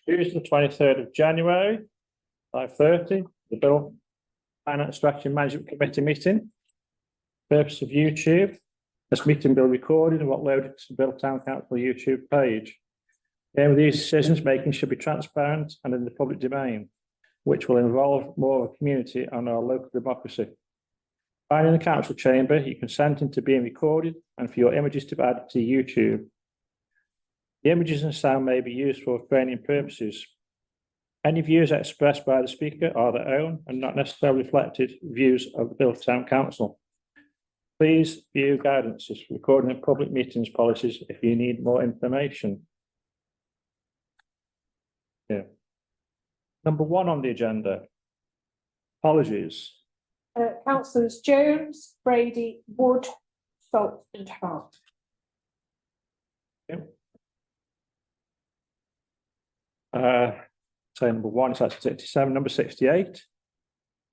Tuesday, the 23rd of January, 5:30, the Bill Finance Strategy Management Committee meeting. Purpose of YouTube. This meeting will be recorded and uploaded to the Bill Town Council YouTube page. The aim of these decisions making should be transparent and in the public domain, which will involve more of a community and our local democracy. Finding the council chamber, you consenting to being recorded and for your images to be added to YouTube. The images and sound may be used for training purposes. Any views expressed by the speaker are their own and not necessarily reflected views of the Bill Town Council. Please view guidances for recording of public meetings policies if you need more information. Yeah. Number 1 on the agenda. Apologies. Councillors Jones, Brady, Wood, Salt and Hart. Yeah. So number 1 is at 67. Number 68.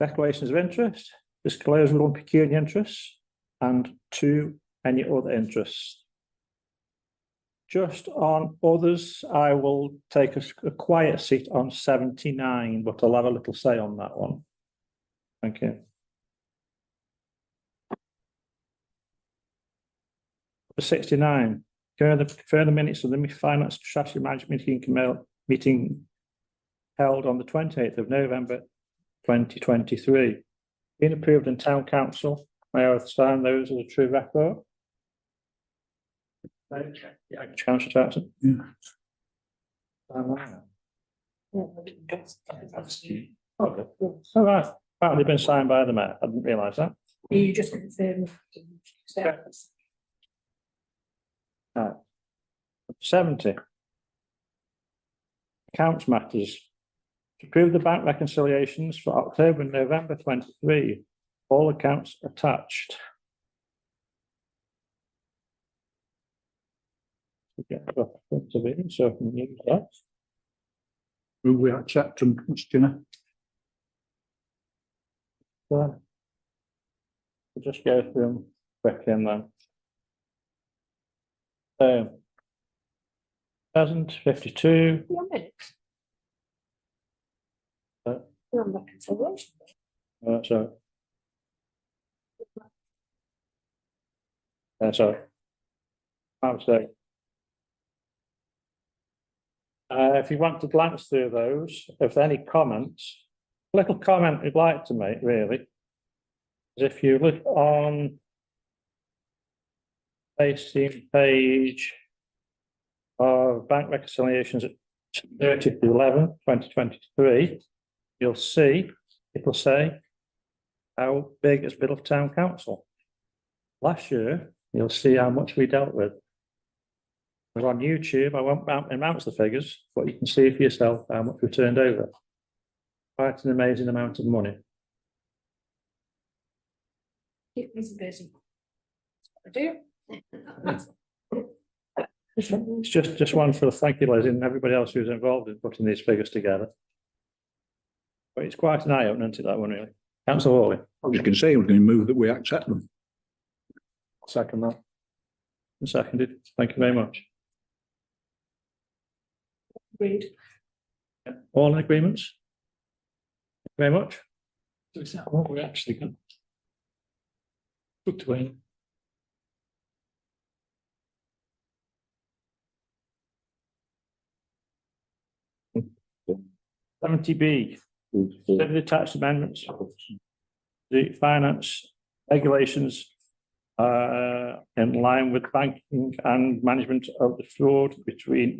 Declarations of interest, disclosure on pecuniary interests, and 2, any other interests. Just on others, I will take a quiet seat on 79, but I'll have a little say on that one. Thank you. For 69, further minutes of the Finance Strategy Management meeting held on the 28th of November 2023. Being approved in Town Council, may I sign those as a true record? Yeah, Councillor Jackson. Yeah. Okay. All right. Apparently been signed by the Mayor. I didn't realise that. You just confirm. Right. 70. Accounts matters. To approve the bank reconciliations for October and November 23. All accounts attached. So can use that. Will we accept them, Mr. Jenner? We'll just go through them quickly and then. So, 52. One minute. Uh, You're on reconciliation. Sorry. Sorry. I'm sorry. If you want to glance through those, if there are any comments, a little comment you'd like to make really is if you look on page of bank reconciliations at 30/11/2023, you'll see it'll say how big is Biddulph Town Council. Last year, you'll see how much we dealt with. On YouTube, I won't announce the figures, but you can see for yourself how much we turned over. Quite an amazing amount of money. Keep me busy. I do. It's just one for thank you, Liz, and everybody else who's involved in putting these figures together. But it's quite an eye opener, isn't it, that one really? Councillor Hawley. You can say we're going to move that we accept them. Second that. Seconded. Thank you very much. Agreed. All in agreements? Thank you very much. So is that what we're actually going to put away? 70B, the attached amendments, the finance regulations in line with banking and management of the fraud between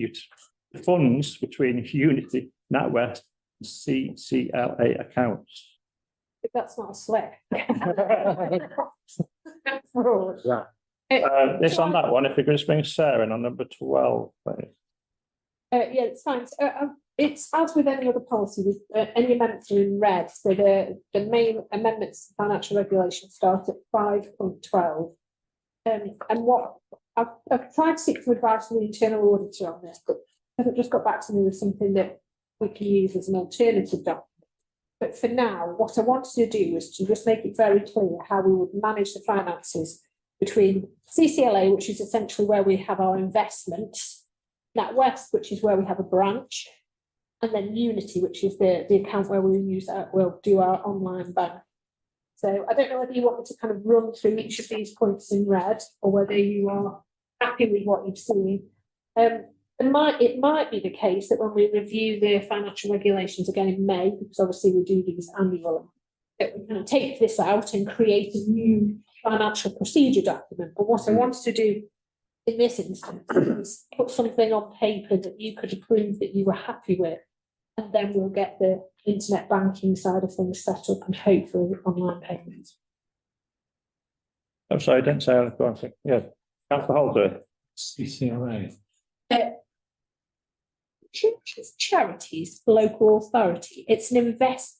the funds between Unity, NatWest, and CCLA accounts. If that's not a slip. This on that one, if you're going to bring Sarah in on number 12, please. Yeah, it's fine. So, it's as with any other policy, with any amendments are in red. So the main amendments to financial regulation start at 5.12. And what I've tried to seek for advice from the internal auditor on this, but hasn't just got back to me with something that we can use as an alternative document. But for now, what I wanted to do was to just make it very clear how we would manage the finances between CCLA, which is essentially where we have our investments, NatWest, which is where we have a branch, And then Unity, which is the account where we'll do our online bank. So I don't know whether you want me to kind of run through each of these points in red, or whether you are happy with what you've seen. It might be the case that when we review the financial regulations again in May, because obviously we do these annually, that we can take this out and create a new financial procedure document. But what I wanted to do in this instance is put something on paper that you could approve that you were happy with, and then we'll get the internet banking side of things set up and hopefully online payments. I'm sorry, don't say anything. Yeah, Councillor Holder. CCLA. Charities, local authority. It's an that's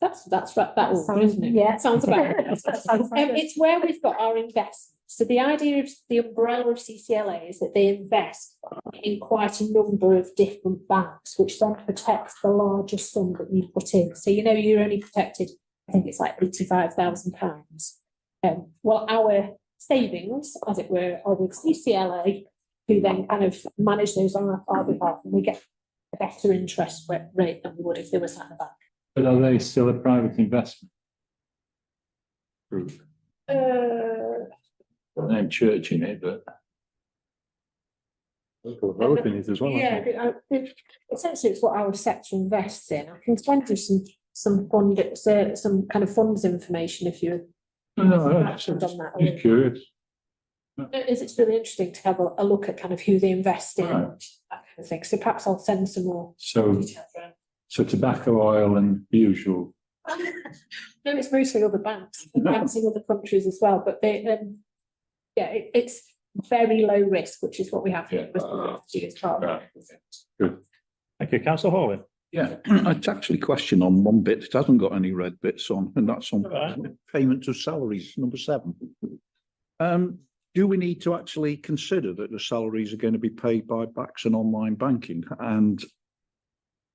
right, that order, isn't it? Yeah. Sounds about right. That sounds like it. It's where we've got our investments. So the idea of the umbrella of CCLA is that they invest in quite a number of different banks, which then protects the larger sum that you put in. So you're only protected, I think it's like £85,000. Well, our savings, as it were, are with CCLA, who then kind of manage those on our behalf, and we get a better interest rate than we would if they were sat in the bank. But are they still a private investment group? Name church in it, but Vote in it as well. Yeah, essentially it's what our sector invests in. I can send you some kind of funds information if you're just curious. It's really interesting to have a look at kind of who they invest in, Right. that kind of thing. So perhaps I'll send some more So, details around. so tobacco oil and the usual. No, it's mostly other banks in other countries as well, but it's very low risk, which is what we have here. As part of it. Good. Thank you, Councillor Horwin. Yeah, I'd actually question on one bit. It hasn't got any red bits on, and that's on Right. payment of salaries, number 7. Do we need to actually consider that the salaries are going to be paid by BACS and online banking? And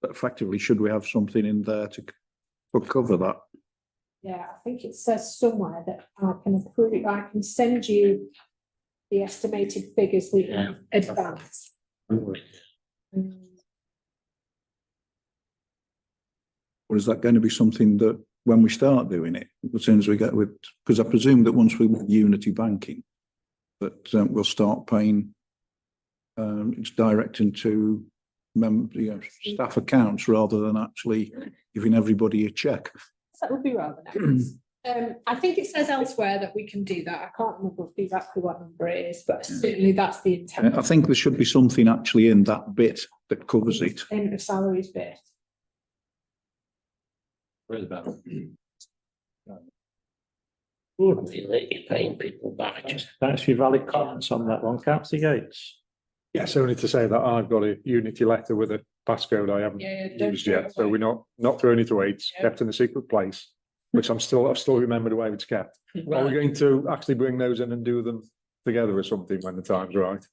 effectively, should we have something in there to cover that? Yeah, I think it says somewhere that I can send you the estimated figures that you advance. Or is that going to be something that when we start doing it, as soon as we get with, because I presume that once we with Unity banking, that we'll start paying, it's direct into staff accounts rather than actually giving everybody a check. That would be rather nice. I think it says elsewhere that we can do that. I can't remember exactly what number it is, but certainly that's the intent. I think there should be something actually in that bit that covers it. In the salaries bit. Where's that? Wouldn't be that you're paying people back. Thanks for your valid comments on that one, Councillor Gates. Yes, only to say that I've got a Unity letter with a passcode I haven't don't used throw it yet, so away. we're not throwing it away. It's Yeah. kept in a secret place, which I've still remembered where it's kept. Are we Right. going to actually bring those in and do them together or something when the time's right?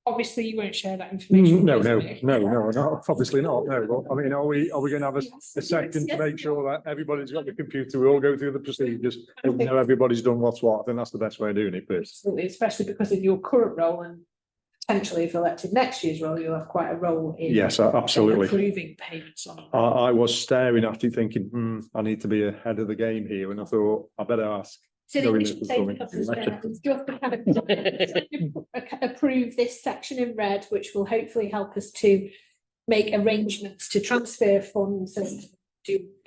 Obviously, you won't share that information. No, with no, me. no, no, not, obviously not, no. But, I mean, are we going to have Yes, a second yes, to make yes. sure that everybody's got the computer, we all go through the procedures, and we know everybody's done what's what? I think that's the best way of doing it, Chris. Absolutely, especially because of your current role and potentially if elected next year's role, you'll have quite a role in. Yes, absolutely. Approving payments on. I was staring at it thinking, I need to be ahead of the game here, and I thought, I better ask. So Sorry, we Mr. should take Cumming. a couple of steps, just to kind of approve this section in red, which will hopefully help us to make arrangements to transfer funds and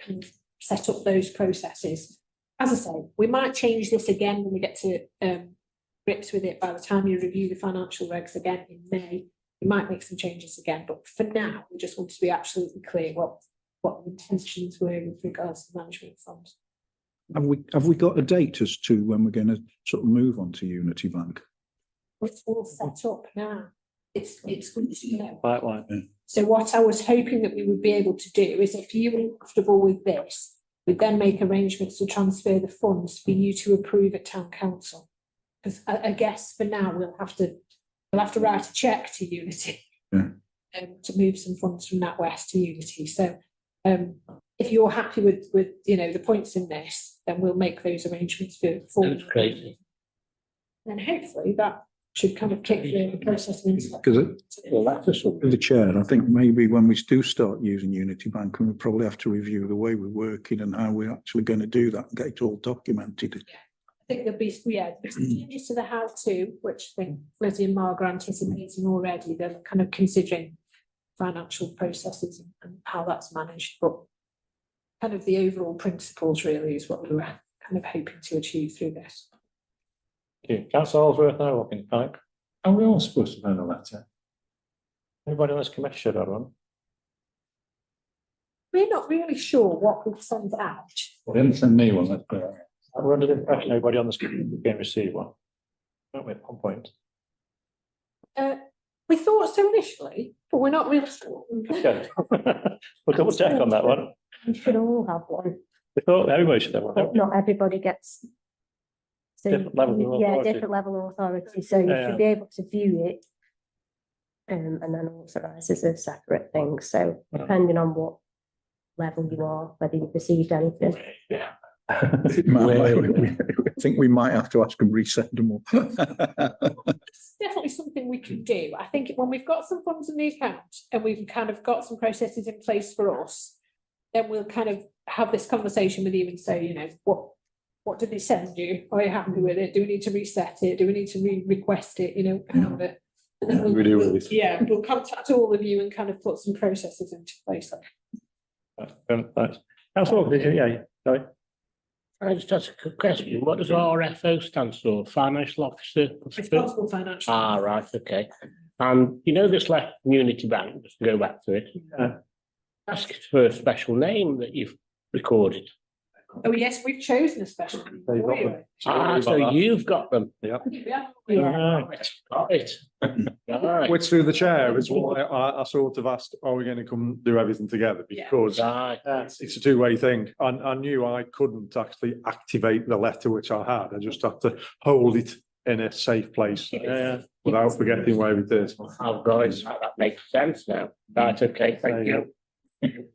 kind of set up those processes. As I say, we might change this again when we get to grips with it by the time you review the financial regs again in May. We might make some changes again, but for now, we just want to be absolutely clear what the intentions were with regards to the management fund. Have we got a date as to when we're going to sort of move on to Unity Bank? It's all set up now. It's good to know. Pipeline. So what I was hoping that we would be able to do is if you were comfortable with this, we'd then make arrangements to transfer the funds for you to approve at town council. Because I guess for now, we'll have to write a check to Unity. Yeah. To move some funds from NatWest to Unity. So if you're happy with the points in this, then we'll make those arrangements for That's crazy. then hopefully that should kind of kick the process into. Because the chair, I think maybe when we do start using Unity Bank, we probably have to review the way we're working and how we're actually going to do that and get it all documented. I think there'll be, changes to the how-to, which I think Lizzie and Margaret are anticipating already. They're kind of considering financial processes and how that's managed, but kind of the overall principles really is what we were kind of hoping to achieve through this. Thank you. Councillor Holsworth, now looking back. Are we all supposed to know the letter? Anybody on this committee should have one? We're not really sure what we've sent out. Well, they didn't send me one, let's put it. We're under the impression everybody on this committee can receive one. Don't we, at one point? We thought so initially, but we're not really sure. Okay. We'll double check on that one. We should all have one, We thought everybody should have one. but not everybody gets. So, Different level of yeah, authority. different level of authority, so you Yeah. should be able to view it. And then authorise as a separate thing, so depending on what level you are, whether you've received anything. Yeah. I think we might have to ask them resend them all. It's definitely something we can do. I think when we've got some funds in the account and we've kind of got some processes in place for us, then we'll kind of have this conversation with you and say, you know, what did they send you? Are you happy with it? Do we need to reset it? Do we need to request it? You know, kind of it. And then We do with it. Yeah, we'll contact all of you and kind of put some processes into place. Thanks. Councillor, yeah, sorry. I just ask a quick question. What does RFO stand for? Financial Officer? Responsible financial. Ah, right, okay. And you know this letter from Unity Bank, just to go back to it. Yeah. Ask for a special name that you've recorded. Oh, yes, we've chosen a special. name So you've got for you. them. Ah, so you've got them. Yeah. Yeah, Got it. Right. Which through the chair is why I sort of asked, are we going to come do everything together? Yeah. Because Right. it's a two-way thing. I knew I couldn't actually activate the letter which I had. I just had to hold it in a safe place Yeah. without forgetting where it is. I've got it. That makes sense now. Right, okay, thank you.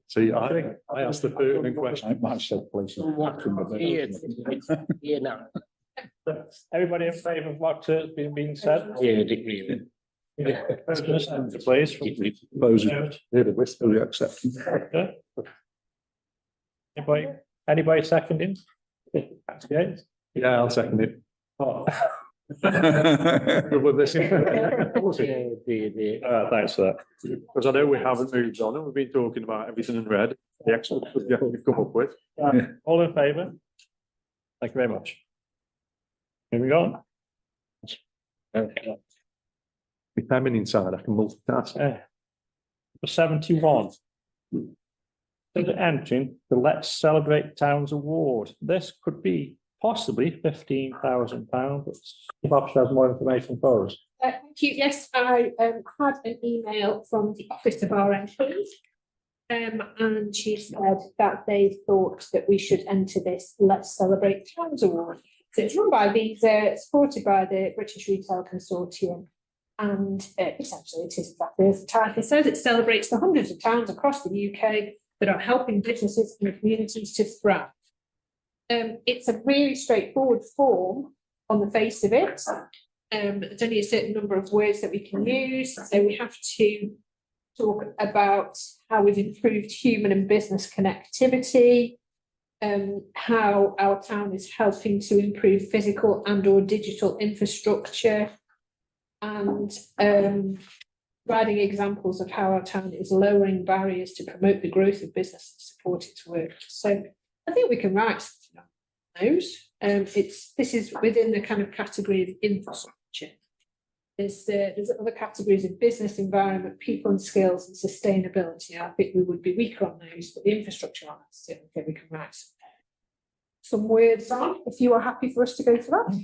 See, I asked the pertinent question. I might have said place. Yeah, no, Everybody in favour of what's been said? yeah, it really. Please. Those who accept. Anybody seconding? Yeah. Yeah, I'll second it. Oh. Good with this. Thanks for that. Because I know we haven't moved on and we've been talking about everything in red, the excellent subject we've come up with. All in favour? Thank you very much. Moving on. With feminine side, I can multitask. Number 71. Entering the Let's Celebrate Towns Award. This could be possibly £15,000, but Bob has more information for us. Thank you. Yes, I had an email from the Office of our MPs. And she said that they thought that we should enter this Let's Celebrate Towns Award. So it's run by Visa, supported by the British Retail Consortium. And essentially it is exactly as the title says, it celebrates the hundreds of towns across the UK that are helping businesses and communities to thrive. It's a really straightforward form on the face of it. There's only a certain number of words that we can use. So we have to talk about how we've improved human and business connectivity, how our town is helping to improve physical and or digital infrastructure, and providing examples of how our town is lowering barriers to promote the growth of business and support its work. So I think we can write something on those. This is within the kind of category of infrastructure. There's other categories of business, environment, people and skills and sustainability. I think we would be weaker on those, but the infrastructure on that, so I think we can write some words on, if you are happy for us to go for that.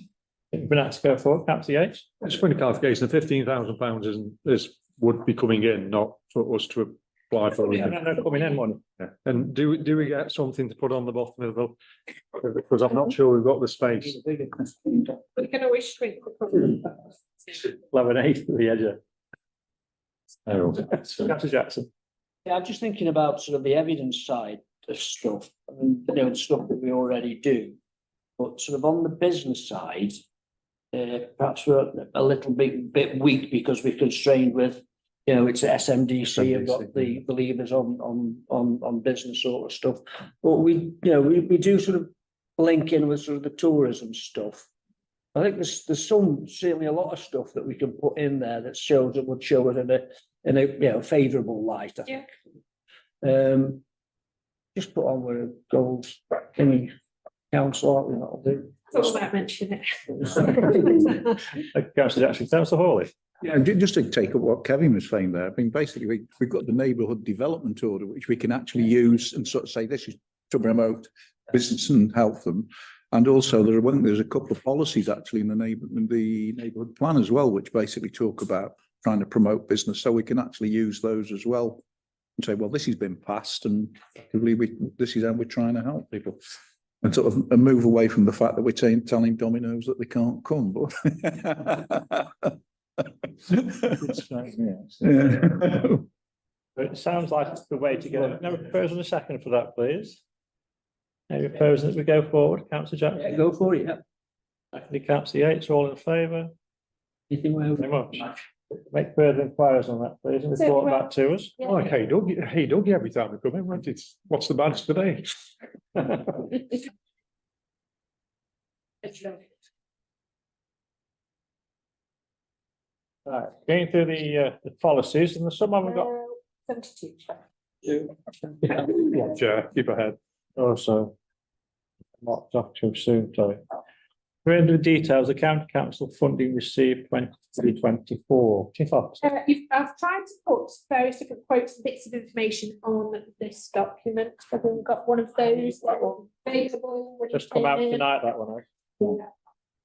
You've been asked to go forward, Councillor Yates. Just for the clarification, the £15,000 would be coming in, not for us to apply for. Yeah, no, coming in one. Yeah. And do we get something to put on the bottom of the bill? Because I'm not sure we've got the space. We can always shrink the problem. 11.8 for the edge. Councillor Jackson. Yeah, I'm just thinking about sort of the evidence side of stuff. I mean, you know, stuff that we already do. But sort of on the business side, perhaps we're a little bit weak because we're constrained with, you know, it's SMDC and got the believers on business sort of stuff. But we do sort of link in with sort of the tourism stuff. I think there's certainly a lot of stuff that we can put in there that would show it in a favourable light, I think. Just put on where it goes, any council, that'll do. Thought about mentioning Councillor Jackson, Councillor Hawley. Yeah, just to take up what Kevin was saying there, I mean, basically, we've got the neighbourhood development order, which we can actually use and sort of say this is to promote business and help them. And also there's a couple of policies actually in the neighbourhood plan as well, which basically talk about trying to promote business. So we can actually use those as well and say, well, this has been passed and this is how we're trying to help people. And sort of move away from the fact that we're telling Domino's that they can't come. But It sounds like it's the way to go. No proposal in a second for that, please. Any proposal that we go forward, Councillor Jackson? Yeah, go for it, yeah. Secondly, Councillor Yates, all in favour? Anything Very much. Make further inquiries on that, please, and So, report back to us. Yeah. Like, hey, Dougie, every time we come in, right? What's the badge today? Right, going through the policies, and there's some haven't got 72. Yeah, keep ahead. also marked off too soon, sorry. We're into the details, the county council funding received 23-24. I've tried to put various different quotes and bits of information on this document. I've got one of those available. when Just you come out came in. tonight, that one, eh? Yeah.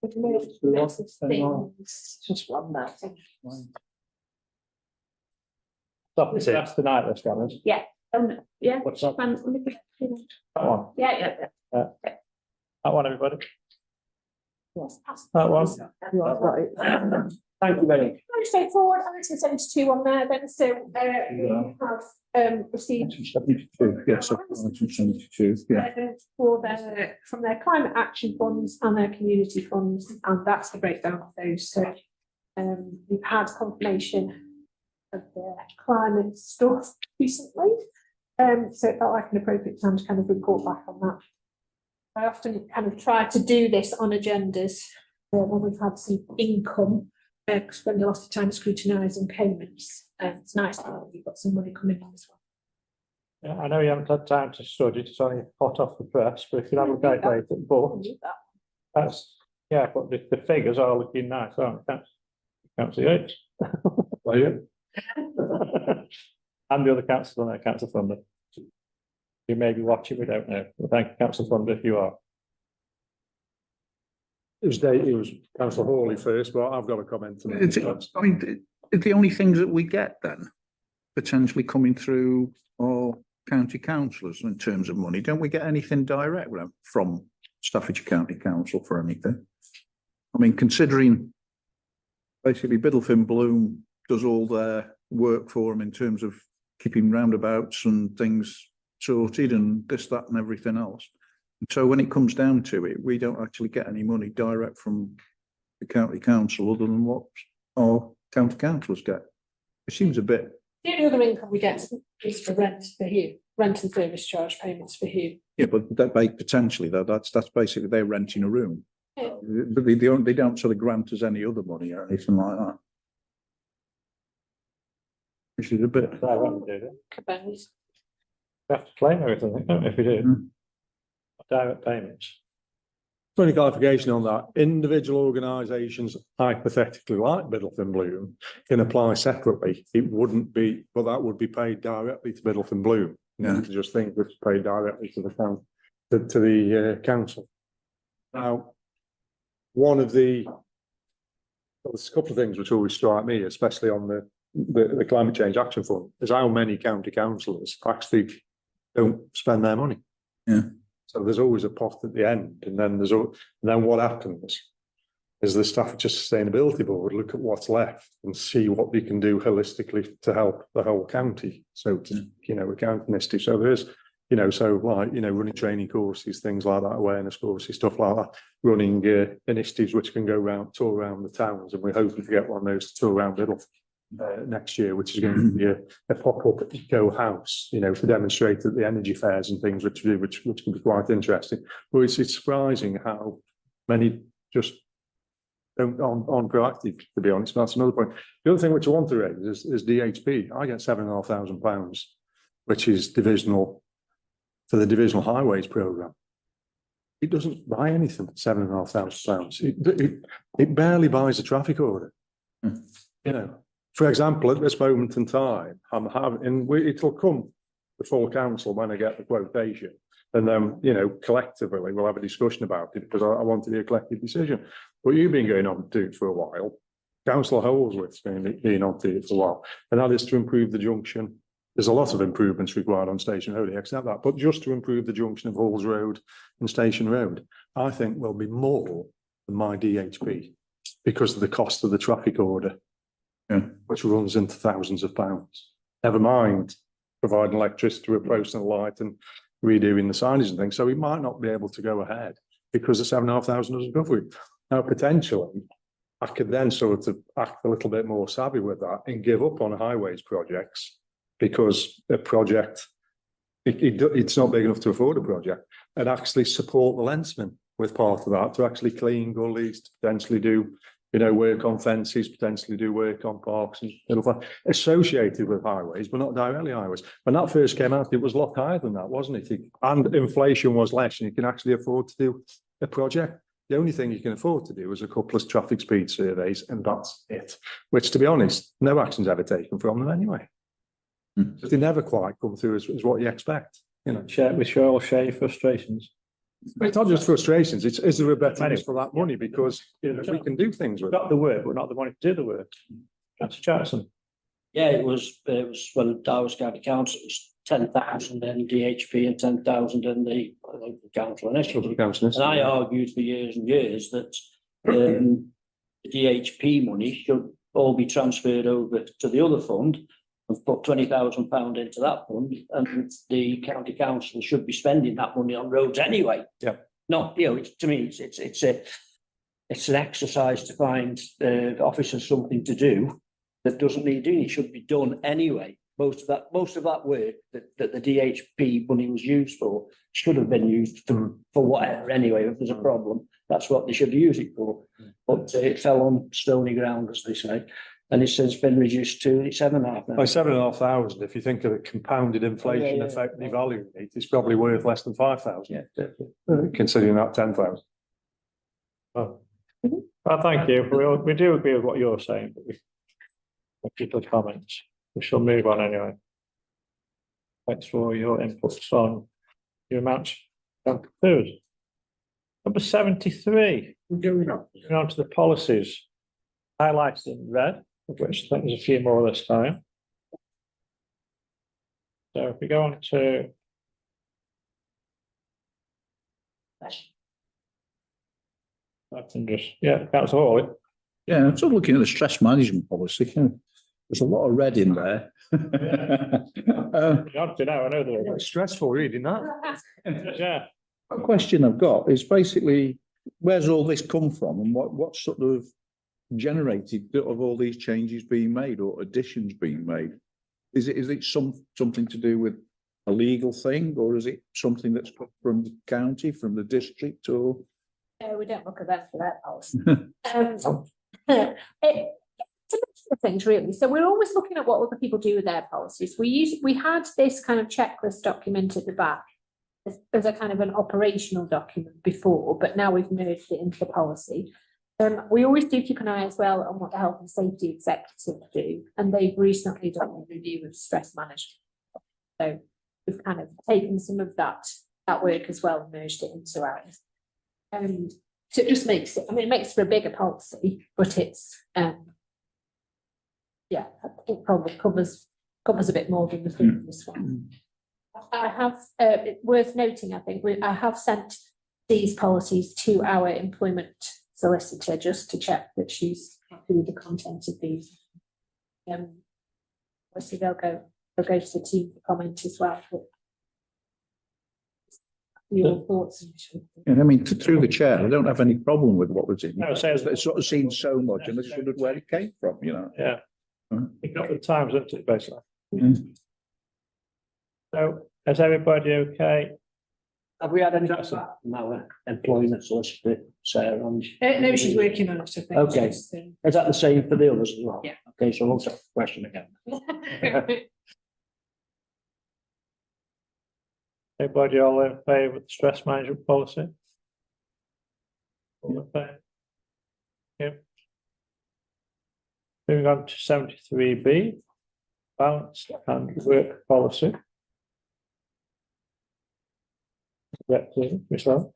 With loads of things. Just one that. Stop it, that's tonight, the scanners. Yeah. What's that? Man, That one, yeah. that one, everybody. Yes. That one. Thank you very much. Very straightforward, item 72 on there then, so we have received 72, yes, item 72, yeah. for from their climate action funds and their community funds, and that's the breakdown of those. So we've had confirmation of their climate stuff recently, so it felt like an appropriate time to kind of report back on that. I often kind of try to do this on agendas when we've had some income, spend a lot of time scrutinising payments. It's nice that we've got some money coming in as well. Yeah, I know you haven't had time to study it, it's only hot off the press, but if you have a calculator, but that's, yeah, but the figures are looking nice, aren't they? Can't see it. Well, yeah. And the other councillors on there, Councillor Thunder. You may be watching, we don't know. Well, thank you, Councillor Thunder, if you are. It was Councillor Hawley first, but I've got a comment. I mean, the only things that we get then potentially coming through are county councillors in terms of money. Don't we get anything direct from Staffordshire County Council for anything? I mean, considering basically Biddulph Bloom does all their work for them in terms of keeping roundabouts and things sorted and this, that and everything else. And so when it comes down to it, we don't actually get any money direct from the county council other than what our county councillors get. It seems a bit. The only other income we get is for rent and service charge payments for Hugh. Yeah, but that potentially though, that's basically they're renting a room. Yeah. But they don't sort of grant us any other money or anything like that. Which is a bit. I won't do that. Cabanas. We have to claim everything, don't we, if we do? Direct payments. For any clarification on that, individual organisations hypothetically like Biddulph Bloom can apply separately. It wouldn't be, but that would be paid directly to Biddulph Bloom. Yeah. To just think it's paid directly to the council. Now, there's a couple of things which always strike me, especially on the Climate Change Action Fund, is how many county councillors actually don't spend their money. Yeah. So there's always a pot at the end, and then then what happens is the Staffordshire Sustainability Board look at what's left and see what they can do holistically to help the whole county. So to, accounting history. So You know, so like, you know, running training courses, things like that, awareness courses, stuff like that, running initiatives which can go around, tour around the towns, and we're hoping to get one of those to tour around Biddle next year, which is going to be a pop-up eco house, you know, to demonstrate that the energy fairs and things which can be quite interesting. But it's surprising how many just don't on proactive, to be honest. That's another point. The other thing which I want to raise is DHP. I get £7,500, which is divisional for the divisional highways programme. It doesn't buy anything at £7,500. It barely buys a traffic order. You know, for example, at this moment in time, I'm having, and it'll come before council when I get the quotation, and then, you know, collectively we'll have a discussion about it, because I want to be a collective decision. But you've been going on to it for a while. Councillor Holsworth's been on to it for a while, and that is to improve the junction. There's a lot of improvements required on Station Road, I accept that, but just to improve the junction of Halls Road and Station Road, I think will be more than my DHP because of the cost of the traffic order, which runs into thousands of pounds. Never mind providing electricity to a post and light and redoing the signage and things. So we might not be able to go ahead because the 7,500 doesn't cover it. Now, potentially, I could then sort of act a little bit more savvy with that and give up on highways projects, because a project, it's not big enough to afford a project, and actually support the lensman with part of that to actually clean gullies, to potentially do, you know, work on fences, potentially do work on parks and stuff associated with highways, but not directly highways. When that first came out, it was a lot higher than that, wasn't it? And inflation was less, and you can actually afford to do a project. The only thing you can afford to do is a couple of traffic speed surveys, and that's it. Which, to be honest, no action's ever taken from them anyway. So they never quite come through as what you expect. You know, We shall all share your frustrations. but it's not just frustrations. It's, is there a better use for that money? Because, you know, we can do things with it. Got the work, but not the money to do the work. That's Jackson. Yeah, it was when I was county council, it was 10,000 in DHP and 10,000 in the council initiative. And I argued for years and years that the DHP money should all be transferred over to the other fund and put £20,000 into that fund, and the county council should be spending that money on roads anyway. Yeah. Not, you know, to me, it's an exercise to find officers something to do that doesn't need doing. It should be done anyway. Most of that work that the DHP money was used for should have been used for whatever anyway. If there's a problem, that's what they should use it for. But it fell on stony ground, as they say, and it's since been reduced to 7,500 now. By 7,500, if you think of the compounded inflation effect devaluing it, it's probably worth less than 5,000. Yeah, definitely. Considering that 10,000. Well, thank you. We do agree with what you're saying, but people's comments. We shall move on anyway. Thanks for your inputs on your amounts. Number 73. Going on to the policies, highlighted in red, of which I think there's a few more this time. So if we go on to I can just, that's all. Yeah, I'm sort of looking at the stress management policy. There's a lot of red in there. You have to know, I know there It's stressful reading that. Yeah. A question I've got is basically, where's all this come from, and what sort of generated of all these changes being made or additions being made? Is it something to do with a legal thing, or is it something that's come from the county, from the district, or? No, we don't look at that for that policy. It's a mixture of things, really. So we're always looking at what other people do with their policies. We had this kind of checklist document at the back as a kind of an operational document before, but now we've merged it into the policy. We always do keep an eye as well on what the health and safety executive do, and they've recently done a review of stress management. So we've kind of taken some of that work as well and merged it into ours. So it just makes it, it makes for a bigger policy, but it's it probably covers a bit more than the previous one. I have worth noting, I think I have sent these policies to our employment solicitor just to check that she's happy with the content of these. Obviously they'll go to the team for comment as well. But your thoughts. And I mean, through the chair, I don't have any problem with what was in. No, it says- It's sort of seen so much and I just wondered where it came from, you know? Yeah. Right. Pick up the times, isn't it, basically? Mm. So, is everybody okay? Have we had any feedback from our employment solicitor, Sarah? No, she's working on it, I think. Okay. She's, Is that the same for the others as well? Yeah. Okay, so I'll ask the question again. Everybody all in favour of the stress management policy? All in favour? Yep. Moving on to 73B, balance and work policy. Rep, please, Michelle.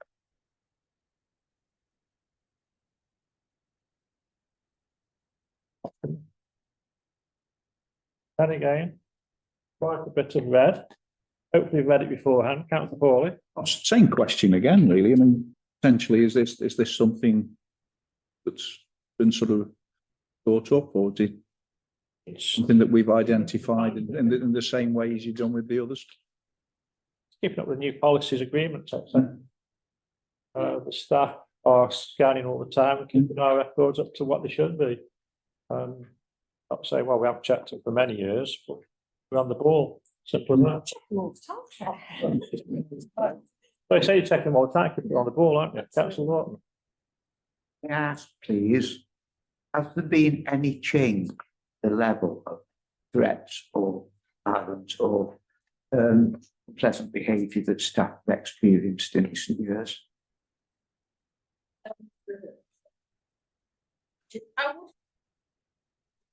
And again, quite a bit of red. Hopefully you've read it beforehand, Councillor Hawley. Same question again, really. I mean, potentially, is this something that's been sort of thought up, or is it It's something that we've identified in the same way as you've done with the others? keeping up with new policies, agreements, etc. The staff are scanning all the time and keeping our records up to what they should be. Not saying, well, we haven't checked it for many years, but we're on the ball. Simple as that. They say you check them all the time, because you're on the ball, aren't you? Councillor Norton. May I ask, please, has there been any change in the level of threats or violence or unpleasant behaviour that staff have experienced in recent years? I would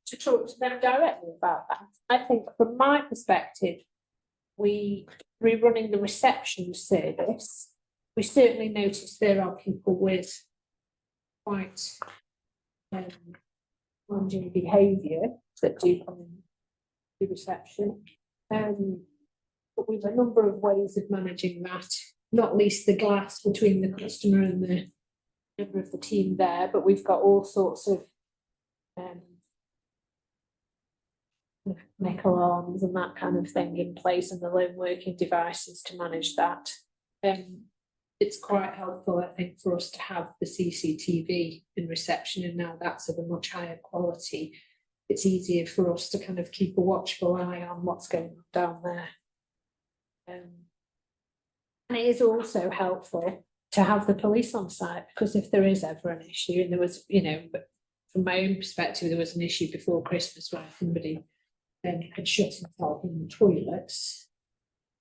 to talk to them directly about that. I think from my perspective, rerunning the reception service, we certainly notice there are people with quite challenging behaviour that do come in the reception. But we've a number of ways of managing that, not least the glass between the customer and the member of the team there, but we've got all sorts of neck alarms and that kind of thing in place, and the lone working devices to manage that. It's quite helpful, I think, for us to have the CCTV in reception, and now that's of a much higher quality. It's easier for us to kind of keep a watchful eye on what's going on down there. And it is also helpful to have the police on site, because if there is ever an issue, and there was, you know, but from my own perspective, there was an issue before Christmas where somebody had shut himself in the toilets.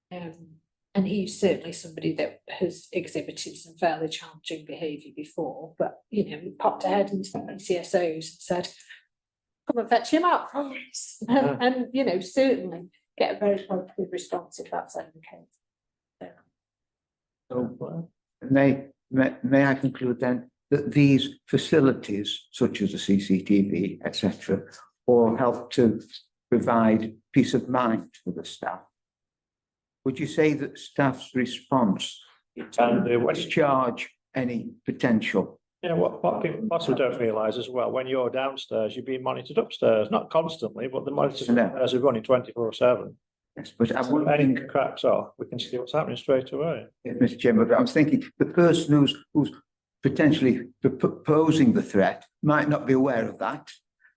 And he's certainly somebody that has exhibited some fairly challenging behaviour before, but, you know, he popped ahead into the CSOs and said, come and fetch him out from us. And, you know, certainly get a very positive response if that's ever the case. So may I conclude then that these facilities, such as the CCTV, etc., all help to provide peace of mind for the staff? Would you say that staff's response discharge any potential? Yeah, what people possibly don't realise as well, when you're downstairs, you're being monitored upstairs, not constantly, but the monitors upstairs are running 24/7. Yes, but I'm If wondering, anything cracks off, we can see what's happening straight away. Mr. Chairman, but I was thinking the person who's potentially proposing the threat might not be aware of that.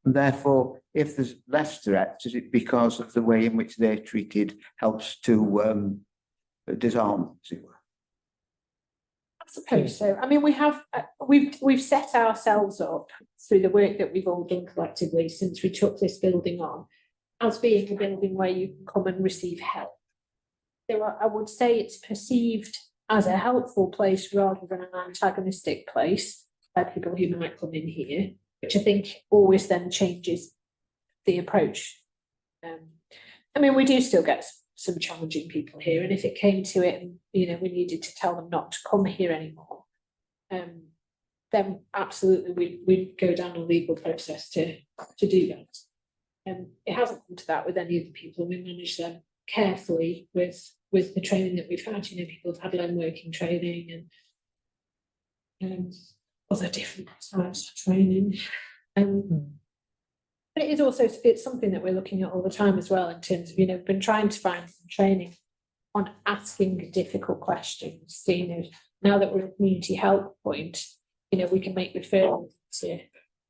And therefore, if there's less threats, is it because of the way in which they're treated helps to disarm, as it were? I suppose so. I mean, we've set ourselves up through the work that we've all done collectively since we took this building on as being a building where you can come and receive help. So I would say it's perceived as a helpful place rather than an antagonistic place by people who might come in here, which I think always then changes the approach. I mean, we do still get some challenging people here, and if it came to it and, you know, we needed to tell them not to come here anymore, then absolutely we'd go down a legal process to do that. It hasn't come to that with any of the people. We manage them carefully with the training that we've had. You know, people have had lone working training and other different types of training. But it is also, it's something that we're looking at all the time as well, in terms of, you know, we've been trying to find some training on asking difficult questions. So, you know, now that we're a community help point, you know, we can make referrals to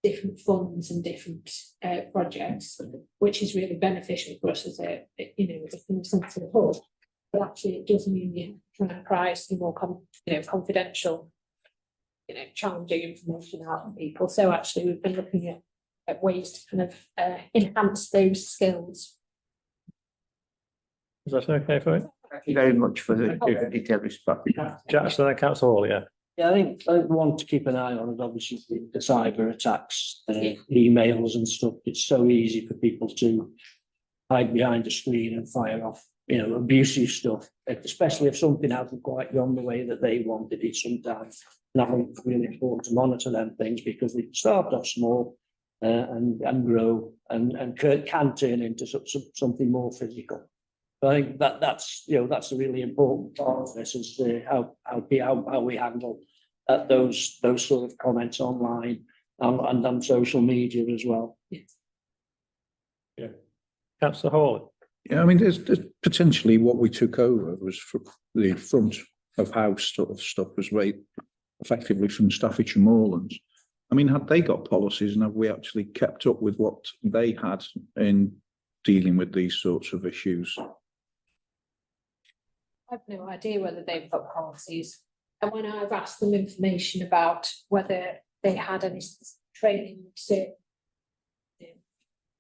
different funds and different projects, which is really beneficial for us as a, you know, as a sensitive hub. But actually, it does mean you try and price the more confidential, you know, challenging information out of people. So actually, we've been looking at ways to kind of enhance those skills. Is that okay for you? Thank you very much for the detailed response. Jackson and Councillor Hall, yeah. Yeah, I think one to keep an eye on is obviously the cyber attacks, emails and stuff. It's so easy for people to hide behind a screen and fire off, you know, abusive stuff, especially if something hasn't quite gone the way that they wanted it sometimes. And I think it's really important to monitor them things because they start off small and grow and can turn into something more physical. But I think that's a really important part of this is how we handle those sort of comments online and on social media as well. Yeah. Councillor Hall. Yeah, I mean, there's potentially what we took over was for the front of house sort of stuff was right effectively from Staffordshire Moorlands. I mean, had they got policies and have we actually kept up with what they had in dealing with these sorts of issues? I've no idea whether they've got policies. And when I've asked them information about whether they had any training to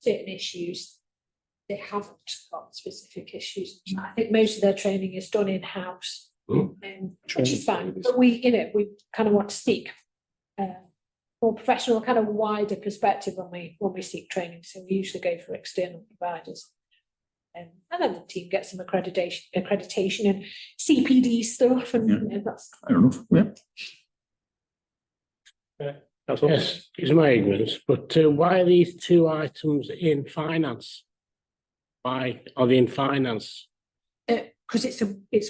certain issues, they haven't got specific issues. I think most of their training is done in-house, which is fine. But we kind of want to seek more professional, kind of wider perspective when we seek training. So we usually go for external providers. And then the team gets some accreditation and CPD stuff, and you know, that's. I don't know. Yeah. Yes, it's my ignorance, but why are these two items in finance? Why are they in finance? Because it's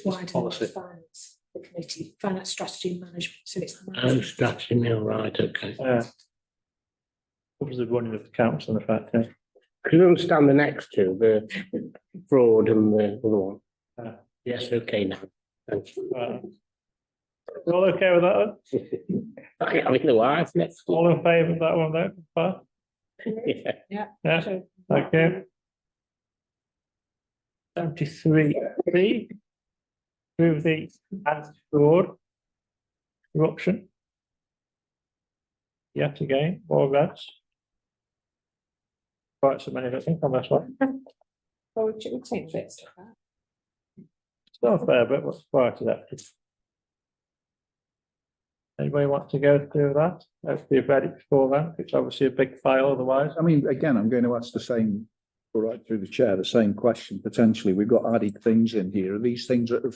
wider than Policy. finance, the committee, finance strategy and management. So it's Strategy mill, right? Okay. What was the running of the council in the fact? Can you understand the next two, the fraud and the other one? Yes, okay now. Thank you. All okay with that? I mean, the wife next. All in favour of that one there? Yeah. Yeah, So, thank you. 73B, approve the anti-fraud corruption. Yet again, more reds. Quite so many, I think, on this one. well, we'll change bits to that. Still a fair bit, what's prior to that? Anybody want to go through that? Hopefully you've read it before then. It's obviously a big file otherwise. I mean, again, I'm going to ask the same, right through the chair, the same question. Potentially, we've got added things in here. Are these things that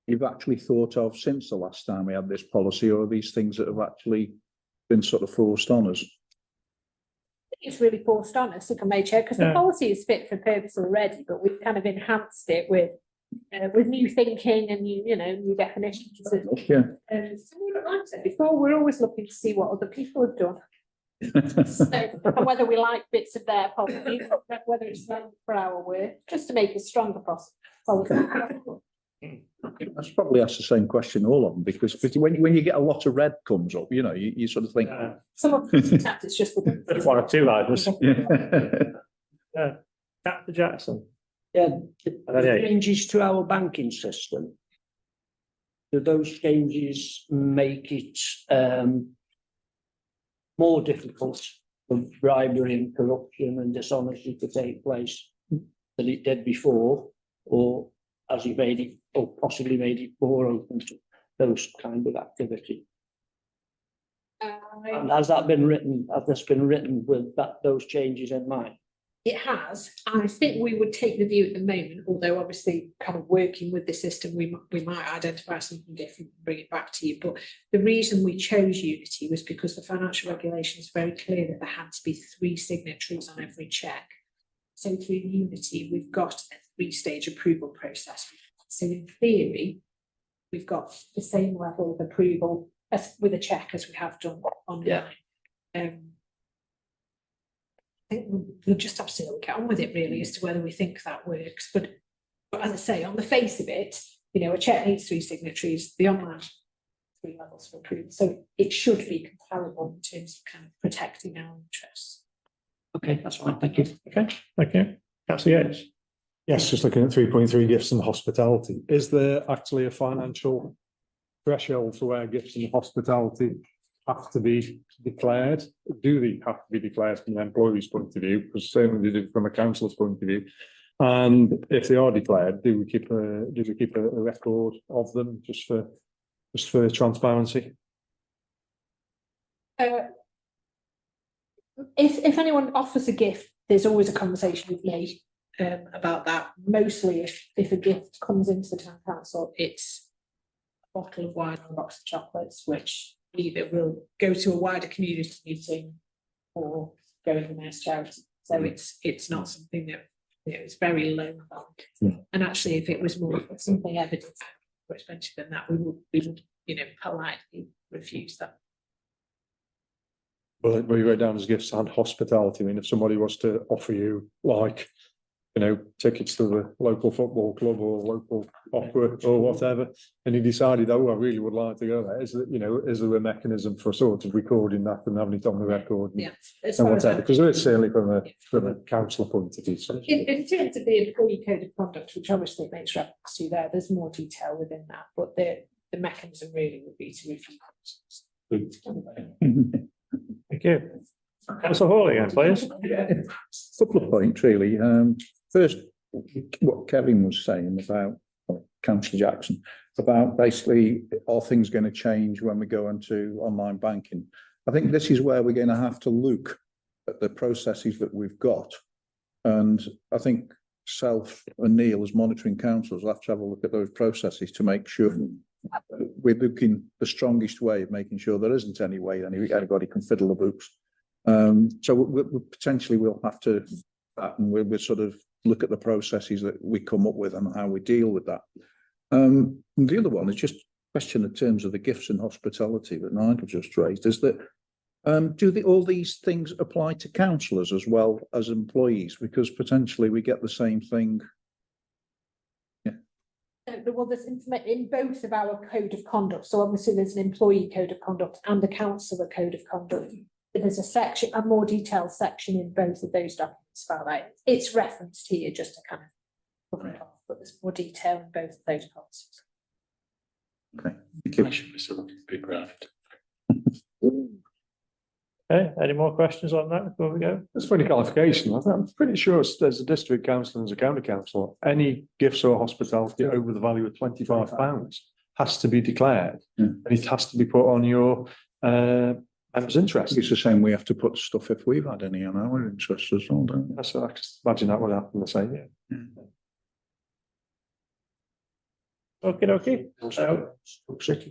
you've actually thought of since the last time we had this policy, or are these things that have actually been sort of forced on us? It's really forced on us, if I may, Chair, because the policy is fit for purpose already, but we've kind of enhanced it with new thinking and new definitions. Yeah. Like I said before, we're always looking to see what other people have done. So, and whether we like bits of their policy, whether it's done for our work, just to make it stronger possible. That's probably asked the same question all of them, because when you get a lot of red comes up, you sort of think. Some of it's just Just one or two items. Yeah. Captain Jackson. Yeah, changes to our banking system. Do those changes make it more difficult for bribery and corruption and dishonesty to take place than it did before, or has it made it, or possibly made it more open to those kind of activity? And has that been written? Has this been written with those changes in mind? It has. I think we would take the view at the moment, although obviously kind of working with the system, we might identify something different and bring it back to you. But the reason we chose Unity was because the financial regulation is very clear that there had to be 3 signatories on every cheque. So through Unity, we've got a 3-stage approval process. So in theory, we've got the same level of approval as with a cheque as we have done online. Yeah. I think we'll just have to get on with it really as to whether we think that works. But But as I say, on the face of it, you know, a check needs 3 signatories, the online 3 levels for approval, so it should be comparable in terms of kind of protecting our interests. Okay, that's fine, thank you. Okay, thank you. Councillor Yates. Yes, just looking at 3.3 gifts and hospitality. Is there actually a financial threshold for where gifts and hospitality have to be declared? Do they have to be declared from an employee's point of view? Because certainly they do from a council's point of view. And if they are declared, do we keep a record of them just for transparency? If anyone offers a gift, there's always a conversation with me about that. Mostly if a gift comes into the town council, it's a bottle of wine or a box of chocolates, which either will go to a wider community meeting or go in the mayor's charity. So it's not something that, you know, it's very low amount. And actually, if it was more something evident more expensive than that, we would, you know, politely refuse that. Well, we wrote down as gifts and hospitality. I mean, if somebody was to offer you, like, you know, tickets to the local football club or local opera or whatever, and you decided, oh, I really would like to go there, is there a mechanism for sort of recording that and having it on the record? Yeah, as And far as whatever, because there is certainly from a councillor point of view. in terms of the employee code of conduct, which obviously makes reference to there, there's more detail within that, but the mechanism really would be to refuse. Thank you. Councillor Hawley again, please. Couple of points, really. First, what Kevin was saying about, Councillor Jackson, about basically, are things going to change when we go into online banking? I think this is where we're going to have to look at the processes that we've got. And I think Self and Neil, as monitoring councils, will have to have a look at those processes to make sure we're looking the strongest way of making sure there isn't any way anybody can fiddle the books. So we potentially we'll have to, and we'll sort of look at the processes that we come up with and how we deal with that. And the other one is just a question in terms of the gifts and hospitality that Nigel just raised, is that do all these things apply to councillors as well as employees? Because potentially we get the same thing. Well, there's information in both of our code of conduct. So obviously there's an employee code of conduct and a councillor code of conduct. There's a section, a more detailed section in both of those documents about that. It's referenced here just to kind of cover it off, but there's more detail in both of those policies. Okay, thank you. I should be sort of big raft. Okay, any more questions on that before we go? Just for any qualification, I'm pretty sure there's a district council and there's a county council. Any gifts or hospitality over the value of £25 has to be declared, and it has to be put on your members' interest. It's the same. We have to put stuff if we've had any on our interests as well, don't we? So I can imagine that would happen the same. Yeah. Okay. So,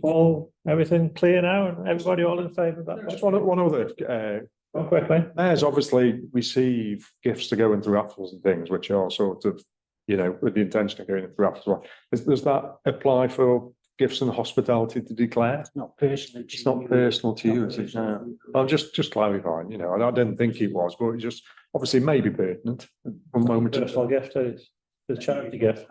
all everything clear now, and everybody all in favour of that? Just one other. Quickly. Mayors obviously receive gifts to go into raffles and things, which are sort of, you know, with the intention of going into raffles. Does that apply for gifts and hospitality to declare? It's not personal. It's not personal to you, is it? No. I'm just clarifying, you know, and I didn't think it was, but it just obviously may be pertinent from moment to Personal gift is the charity gift.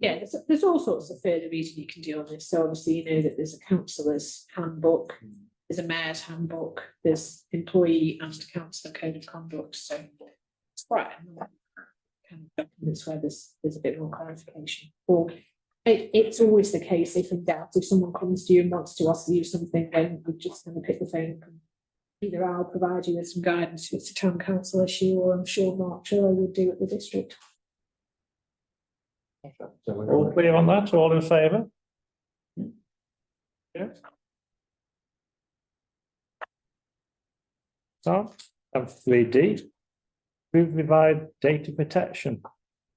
Yeah, there's all sorts of further reading you can do on this. So obviously you know that there's a councillor's handbook, there's a mayor's handbook, there's employee and councillor code of conduct. So it's quite a kind of documents where there's a bit more clarification. Or it's always the case, if in doubt, if someone comes to you and wants to offer you something, then we're just going to pick the phone up and either I'll provide you with some guidance if it's a town council issue, or I'm sure Mark Triller would do at the district. All clear on that? All in favour? Yeah. So, 3D, we provide data protection,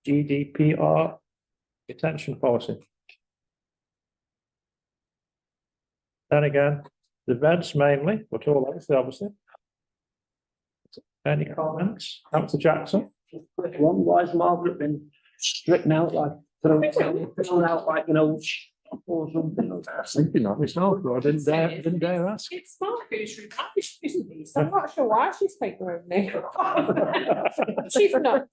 GDPR detention policy. Then again, the reds mainly, but all obviously. Any comments? Councillor Jackson? Quick one, why has Margaret been stricken out like, thrown out like, you know, or something like that. Thinking that myself, but I didn't dare ask. It's Mark who's repackaged, isn't he? So I'm not sure why she's taken her own name. She's not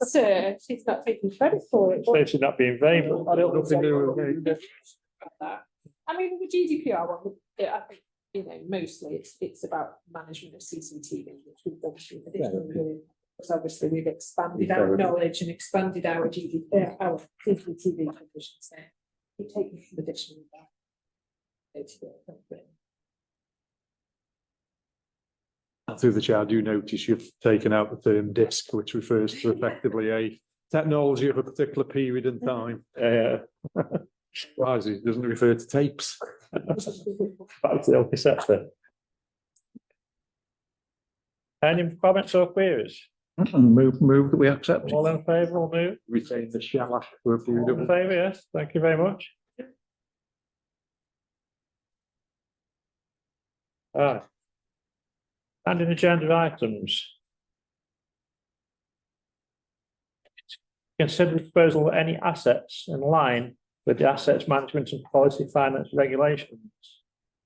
taking credit for it. So it should not be in vain. I don't know if they do with me. I mean, the GDPR one, I think, you know, mostly it's about management of CCTV, which we've done through additional. Because obviously we've expanded our knowledge and expanded our GDPR, our CCTV provisions there. We've taken some additional. Through the chair, I do notice you've taken out the term disk, which refers to effectively a technology of a particular period in time. Surprising, it doesn't refer to tapes. Back to the old cassette then. Any comments or queries? And move that we accept it. All in favour, or move? Retain the shell for a few. All in favour, yes, thank you very much. Ah. And in agenda items. Consider the proposal of any assets in line with the assets management and policy finance regulations.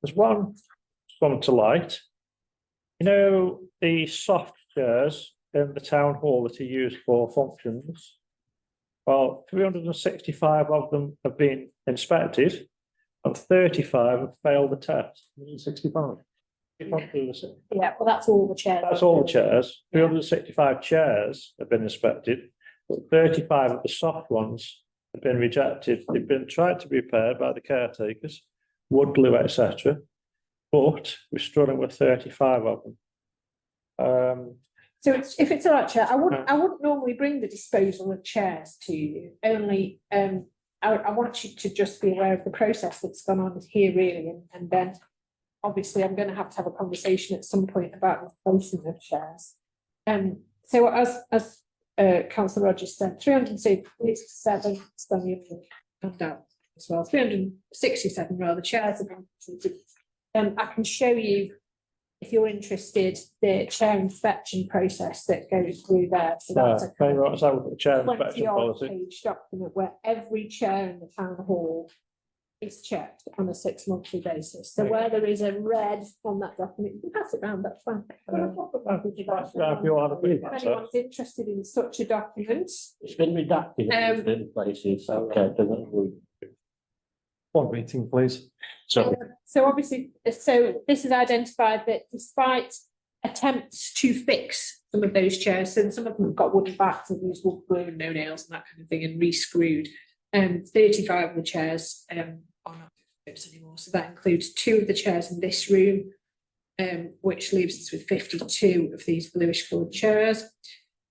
There's one come to light. You know, the soft chairs in the town hall that are used for functions. Well, 365 of them have been inspected and 35 have failed the test. 65. Yeah, well, that's all the chairs. That's all the chairs. 365 chairs have been inspected, but 35 of the soft ones have been rejected. They've been tried to be repaired by the caretakers, wood glue, etc. But we're struggling with 35 of them. So if it's all right, Chair, I wouldn't normally bring the disposal of chairs to you. Only I want you to just be aware of the process that's gone on here, really, and then obviously I'm going to have a conversation at some point about the placing of chairs. So as Councillor Rogers said, 367 and out as well. 367 rather chairs have been completed. I can show you, if you're interested, the chair inspection process that goes through there. So that's a chair inspection 20-odd policy. page document where every chair in the town hall is checked on a 6-monthly basis. So where there is a red on that document, you can pass it around, that's fine. If anyone's interested in such a document. It's been redacted in places, okay, One meeting, please. so. So obviously, so this has identified that despite attempts to fix some of those chairs, and some of them have got wooden backs and used wood glue and no nails and that kind of thing and re-screwed, 35 of the chairs are not fixed anymore. So that includes 2 of the chairs in this room, which leaves us with 52 of these bluish coloured chairs.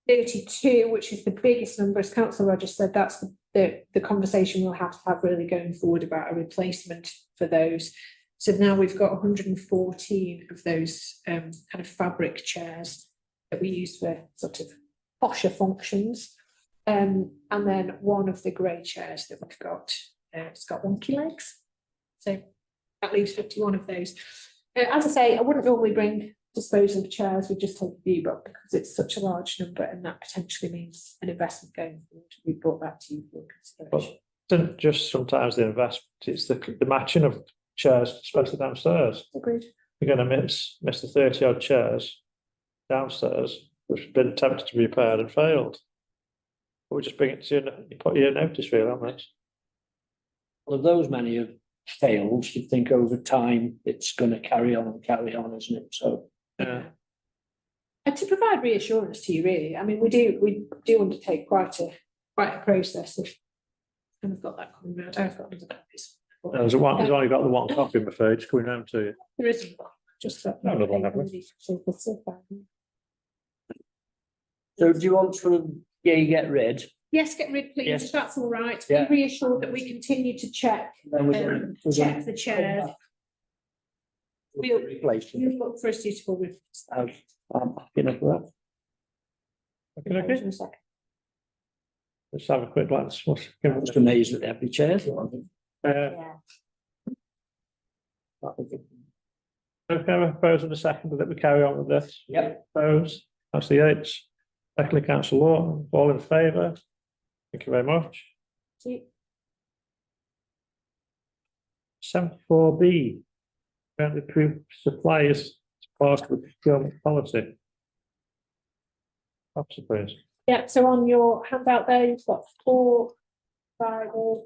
32, which is the biggest number, as Councillor Rogers said, that's the conversation we'll have to have really going forward about a replacement for those. So now we've got 114 of those kind of fabric chairs that we use for sort of posher functions. And then one of the grey chairs that we've got, it's got wonky legs. So that leaves 51 of those. As I say, I wouldn't normally bring disposal of chairs, we just take a view, but because it's such a large number and that potentially means an investment going forward, we brought that to you for consideration. But isn't just sometimes the investment, it's the matching of chairs, especially downstairs. Agreed. You're going to miss the 30-odd chairs downstairs, which have been attempted to be repaired and failed. But we just bring it to you, put your notice really on this. Well, if those many have failed, you'd think over time it's going to carry on, isn't it? So. Yeah. And to provide reassurance to you, really, I mean, we do undertake quite a process of, and I've got that coming round. I've got other copies. There's only got the one copy, I'm afraid, it's coming round to you. There isn't just that. No, another one, have we? So do you want to get rid? Yes, get rid, please, Yes. if that's all right. Yeah. Be reassured that we continue to check check the chairs. We'll look for a suitable replacement. I'm happy enough with that. Okay. In a second. Let's have a quick glance. I'm just amazed at every chair. Yeah. Okay, I propose in a second that we carry on with this. Yep. Propose, Councillor Yates, secondly Councillor Lawton, all in favour? Thank you very much. See, 74B. Currently approved suppliers as part of the procurement policy. Officer, please. Yeah, so on your handout there, you've got 4 drivers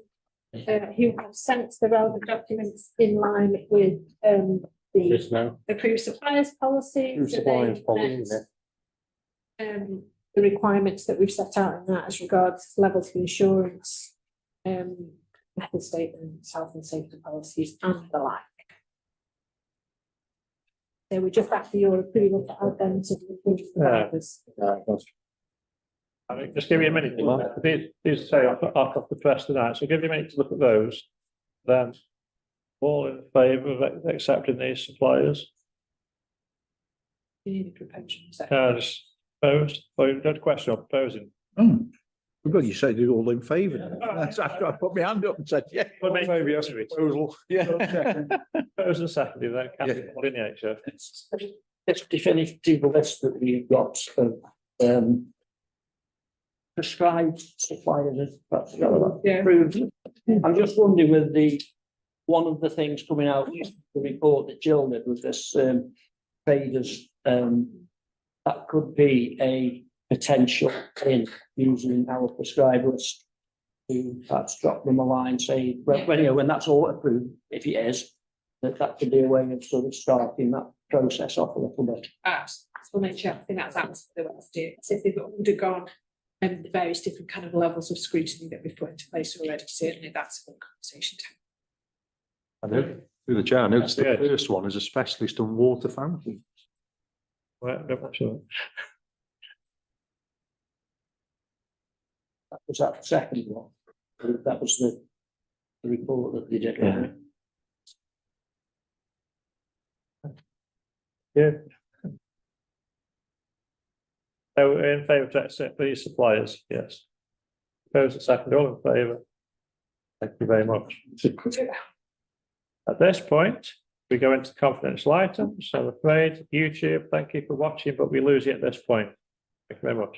who have sent the relevant documents in line with the Just now. approved suppliers policy. Approved So suppliers they policy, met, isn't the requirements that we've set out in that as regards levels of insurance, method statements, health and safety policies and the like. So we just after your approval to add them to the approved drivers. I mean, just give you a minute. These say off the press tonight, so give you a minute to look at those. Then, all in favour of accepting these suppliers? You need a proposal. Just opposed, or you've got a question on proposing? Oh, well, you said you're all in favour. That's after I put my hand up and said, yeah. Well, maybe- Maybe that's a proposal. Yeah. Opposed and seconded, then Kathy, Yeah. what in the HF? This definitive list that we've got of prescribed suppliers, that's Yeah. approved. I'm just wondering with one of the things coming out, the report that Jill did with this traders, that could be a potential in using our prescribed list to perhaps drop them a line, say, when that's all approved, if it is, that could be a way of sort of starting that process off a little bit. We'll make sure, I think that's absolutely what to do. So if they've undergone the various different kind of levels of scrutiny that we've put into place already, certainly that's a good conversation to have. I know, through the chair, I noticed the That's good. first one is a specialist on water fountain. Well, I'm sure. That was that second one. That was the report that they did. Yeah. Yeah. So in favour to accept these suppliers, yes. Opposed and seconded, all in favour? Thank you very much. At this point, we go into confidential items. I'm afraid YouTube, thank you for watching, but we lose you at this point. Thank you very much.